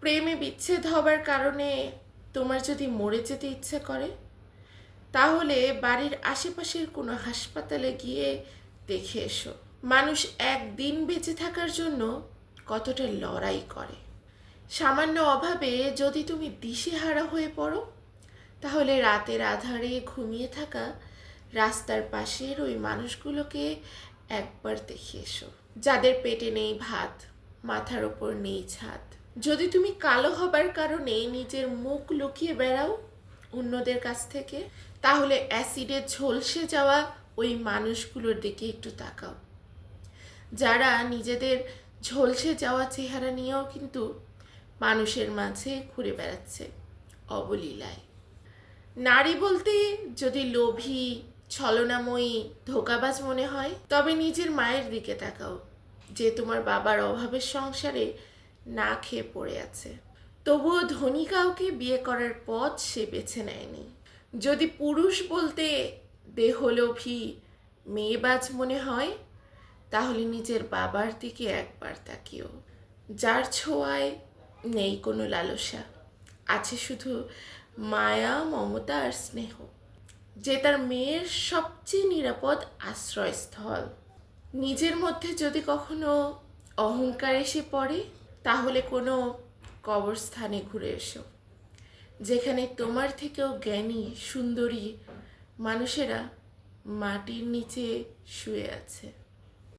প্রেমে বিচ্ছেদ হবার কারণে তোমার যদি মরে যেতে ইচ্ছে করে, তাহলে বাড়ির আশেপাশের কোনো হাসপাতালে গিয়ে দেখে এসো মানুষ একদিন বেঁচে থাকার জন্য কতটা লড়াই করে। সামান্য অভাবে যদি তুমি দিশেহারা হয়ে পড়ো, তাহলে রাতের আধারে ঘুমিয়ে থাকা রাস্তার পাশের ওই মানুষগুলোকে একবার দেখে এসো, যাদের পেটে নেই ভাত, মাথার ওপর নেই ছাদ। যদি তুমি কালো হবার কারণে নিজের মুখ লুকিয়ে বেড়াও অন্যদের কাছ থেকে, তাহলে অ্যাসিডে ঝলসে যাওয়া ওই মানুষগুলোর দিকে একটু তাকাও, যারা নিজেদের ঝলসে যাওয়া চেহারা নিয়েও কিন্তু মানুষের মাঝে ঘুরে বেড়াচ্ছে অবলীলায়। নারী বলতে যদি লোভী, ছলনাময়ী, ধোঁকাবাজ মনে হয়, তবে নিজের মায়ের দিকে তাকাও, যে তোমার বাবার অভাবের সংসারে না খেয়ে পড়ে আছে, তবুও ধনী কাউকে বিয়ে করার পথ সে বেছে নেয়নি। যদি পুরুষ বলতে দেহলোভী, মেয়েবাজ মনে হয়, তাহলে নিজের বাবার দিকে একবার তাকিও, যার ছোঁয়ায় নেই কোনো লালসা, আছে শুধু মায়া, মমতা আর স্নেহ, যে তার মেয়ের সবচেয়ে নিরাপদ আশ্রয়স্থল। নিজের মধ্যে যদি কখনো অহংকার এসে পড়ে, তাহলে কোনো কবরস্থানে ঘুরে এসো, যেখানে তোমার থেকেও জ্ঞানী, সুন্দরী মানুষেরা মাটির নিচে শুয়ে আছে।